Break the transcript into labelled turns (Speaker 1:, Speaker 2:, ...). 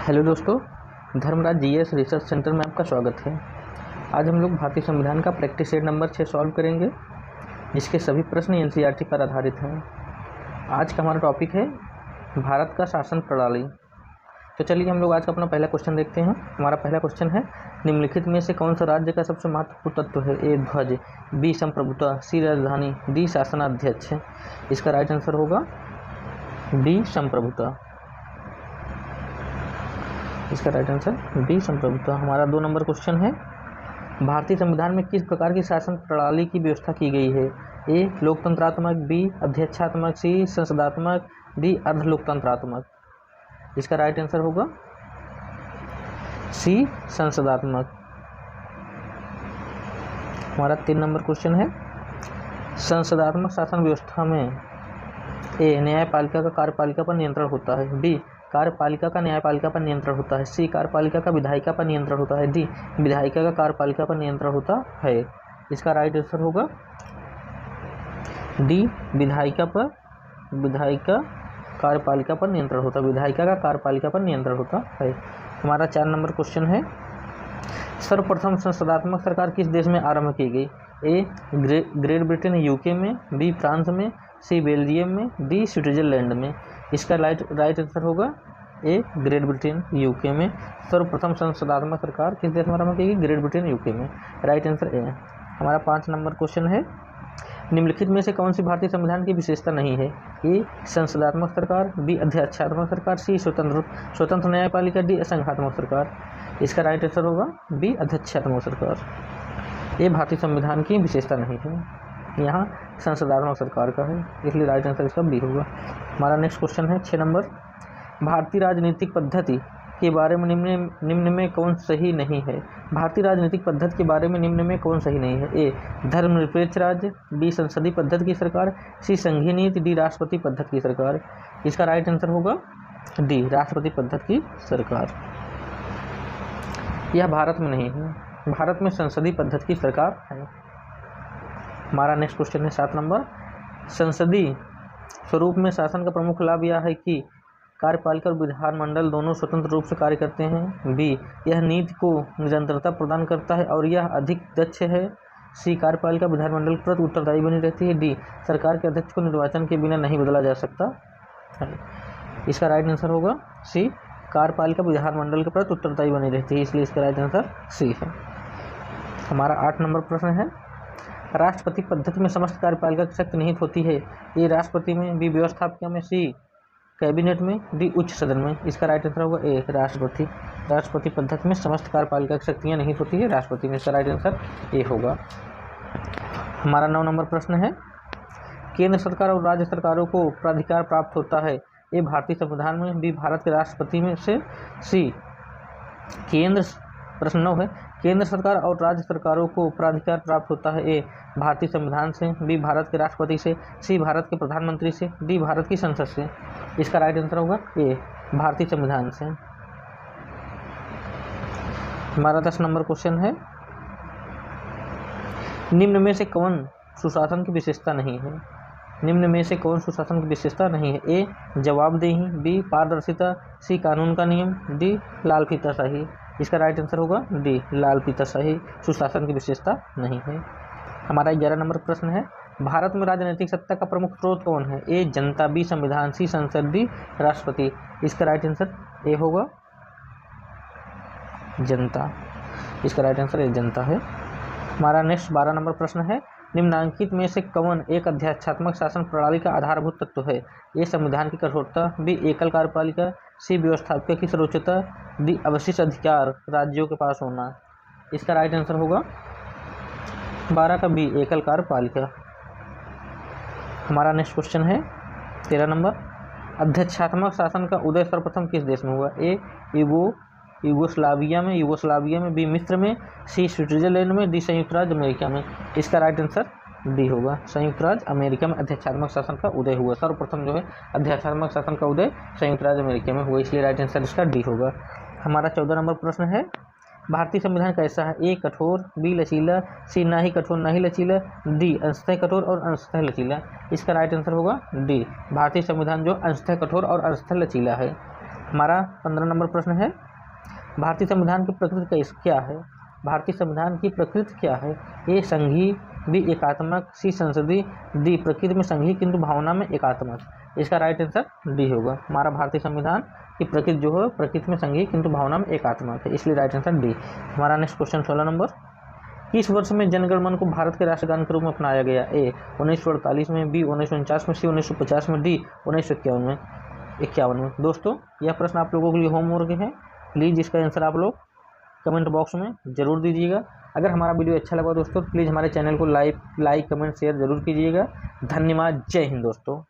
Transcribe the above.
Speaker 1: Hello दोस्तों, Dharmaraj GS research centre में आपका स्वागत है। आज हम लोग भारतीय संविधान का प्रैक्टिस सेट नंबर 6 सॉल्व करेंगे, जिसके सभी प्रश्न एनसीईआरटी पर आधारित हैं। आज का हमारा टॉपिक है भारत का शासन प्रणाली। तो चलिए हम लोग आज का अपना पहला क्वेश्चन देखते हैं। हमारा पहला क्वेश्चन है, निम्नलिखित में से कौन सा राज्य का सबसे महत्वपूर्ण तत्व है? ए ध्वज, बी संप्रभुता, सी राजधानी, डी शासनाध्यक्ष। इसका राइट आंसर होगा बी संप्रभुता। इसका राइट आंसर बी संप्रभुता। हमारा 2 नंबर क्वेश्चन है, भारतीय संविधान में किस प्रकार की शासन प्रणाली की व्यवस्था की गई है? ए लोकतंत्रात्मक, बी अध्यक्षात्मक, सी संसदात्मक, डी अर्ध लोकतंत्रात्मक। इसका राइट आंसर होगा सी संसदात्मक। हमारा 3 नंबर क्वेश्चन है, संसदात्मक शासन व्यवस्था में ए न्यायपालिका का कार्यपालिका पर नियंत्रण होता है, बी कार्यपालिका का न्यायपालिका पर नियंत्रण होता है, सी कार्यपालिका का विधायिका पर नियंत्रण होता है, डी विधायिका का कार्यपालिका पर नियंत्रण होता है। इसका राइट आंसर होगा डी विधायिका कार्यपालिका पर नियंत्रण होता है, विधायिका का कार्यपालिका पर नियंत्रण होता है। हमारा 4 नंबर क्वेश्चन है, सर्वप्रथम संसदात्मक सरकार किस देश में आरंभ की गई? ए ग्रेट ब्रिटेन यूके में, बी फ्रांस में, सी बेल्जियम में, डी स्विट्जरलैंड में। इसका राइट आंसर होगा ए ग्रेट ब्रिटेन यूके में। सर्वप्रथम संसदात्मक सरकार किस देश में आरंभ की गई? ग्रेट ब्रिटेन यूके में। Right answer A. हमारा 5 नंबर क्वेश्चन है, निम्नलिखित में से कौन सी भारतीय संविधान की विशेषता नहीं है? ए संसदात्मक सरकार, बी अध्यक्षात्मक सरकार, सी स्वतंत्र न्यायपालिका, डी असंघात्मक सरकार। इसका राइट आंसर होगा बी अध्यक्षात्मक सरकार। ये भारतीय संविधान की विशेषता नहीं है, यहाँ संसदात्मक सरकार का है, इसलिए राइट आंसर इसका बी होगा। हमारा नेक्स्ट क्वेश्चन है 6 नंबर, भारतीय राजनीतिक पद्धति के बारे में निम्न में कौन सही नहीं है? भारतीय राजनीतिक पद्धति के बारे में निम्न में कौन सही नहीं है? ए धर्मनिरपेक्ष राज्य, बी संसदीय पद्धति की सरकार, सी संघीय नीति, डी राष्ट्रपति पद्धति की सरकार। इसका राइट आंसर होगा डी राष्ट्रपति पद्धति की सरकार। यह भारत में नहीं है, भारत में संसदीय पद्धति की सरकार है। हमारा नेक्स्ट क्वेश्चन है 7 नंबर, संसदीय स्वरूप में शासन का प्रमुख लाभ यह है कि कार्यपालिका और विधानमंडल दोनों स्वतंत्र रूप से कार्य करते हैं, बी यह नीति को निरंतरता प्रदान करता है और यह अधिक दक्ष है, सी कार्यपालिका विधानमंडल के प्रति उत्तरदायी बनी रहती है, डी सरकार के अध्यक्ष को निर्वाचन के बिना नहीं बदला जा सकता है। इसका राइट आंसर होगा सी कार्यपालिका विधानमंडल के प्रति उत्तरदायी बनी रहती है, इसलिए इसका राइट आंसर सी है। हमारा 8 नंबर प्रश्न है, राष्ट्रपति पद्धति में समस्त कार्यपालिका की शक्ति निहित होती है? ए राष्ट्रपति में, बी व्यवस्थापिका में, सी कैबिनेट में, डी उच्च सदन में। इसका राइट आंसर होगा ए राष्ट्रपति पद्धति में समस्त कार्यपालिका की शक्तियाँ निहित होती है राष्ट्रपति में। इसका राइट आंसर ए होगा। हमारा 9 नंबर प्रश्न है, केंद्र सरकार और राज्य सरकारों को प्राधिकार प्राप्त होता है? ए भारतीय संविधान में, बी भारत के राष्ट्रपति में से, सी प्रश्न 9 है, केंद्र सरकार और राज्य सरकारों को प्राधिकार प्राप्त होता है? ए भारतीय संविधान से, बी भारत के राष्ट्रपति से, सी भारत के प्रधानमंत्री से, डी भारत की संसद से। इसका राइट आंसर होगा ए भारतीय संविधान से। हमारा 10 नंबर क्वेश्चन है, निम्न में से कौन सुशासन की विशेषता नहीं है? निम्न में से कौन सुशासन की विशेषता नहीं है? ए जवाबदेही, बी पारदर्शिता, सी कानून का नियम, डी लाल फीताशाही। इसका राइट आंसर होगा डी लाल फीताशाही सुशासन की विशेषता नहीं है। हमारा 11 नंबर प्रश्न है, भारत में राजनीतिक सत्ता का प्रमुख स्रोत कौन है? ए जनता, बी संविधान, सी संसद, डी राष्ट्रपति। इसका राइट आंसर ए होगा जनता। इसका राइट आंसर ए जनता है। हमारा नेक्स्ट 12 नंबर प्रश्न है, निम्नांकित में से कौन एक अध्यक्षात्मक शासन प्रणाली का आधारभूत तत्व है? ए संविधान की कठोरता, बी एकल कार्यपालिका, सी व्यवस्थापिका की सर्वोच्चता, डी अवशिष्ट अधिकार राज्यों के पास होना। इसका राइट आंसर होगा 12 का बी एकल कार्यपालिका। हमारा नेक्स्ट क्वेश्चन है 13 नंबर, अध्यक्षात्मक शासन का उदय सर्वप्रथम किस देश में हुआ? ए यूगोस्लाविया में, बी मिस्र में, सी स्विट्जरलैंड में, डी संयुक्त राज्य अमेरिका में। इसका राइट आंसर डी होगा, संयुक्त राज्य अमेरिका में अध्यक्षात्मक शासन का उदय हुआ। सर्वप्रथम जो है अध्यक्षात्मक शासन का उदय संयुक्त राज्य अमेरिका में हुआ, इसलिए राइट आंसर इसका डी होगा। हमारा 14 नंबर प्रश्न है, भारतीय संविधान कैसा है? ए कठोर, बी लचीला, सी ना ही कठोर ना ही लचीला, डी अंशतः कठोर और अंशतः लचीला। इसका राइट आंसर होगा डी भारतीय संविधान जो अंशतः कठोर और अंशतः लचीला है। हमारा 15 नंबर प्रश्न है, भारतीय संविधान की प्रकृति क्या है? भारतीय संविधान की प्रकृति क्या है? ए संघीय, बी एकात्मक, सी संसदीय, डी प्रकृति में संघीय किंतु भावना में एकात्मक। इसका राइट आंसर डी होगा। हमारा भारतीय संविधान की प्रकृति जो है प्रकृति में संघीय किंतु भावना में एकात्मक है, इसलिए राइट आंसर डी। हमारा नेक्स्ट क्वेश्चन 16 नंबर, किस वर्ष में जनगण मन को भारत के राष्ट्रगान के रूप में अपनाया गया? ए 1948 में, बी 1949 में, सी 1950 में, डी 1951 में। दोस्तों यह प्रश्न आप लोगों के लिए होमवर्क है, प्लीज़ इसका आंसर आप लोग कमेंट बॉक्स में ज़रूर दीजिएगा। अगर हमारा वीडियो अच्छा लगा दोस्तों प्लीज़ हमारे चैनल को लाइक कमेंट शेयर ज़रूर कीजिएगा। धन्यवाद। जय हिंद दोस्तों।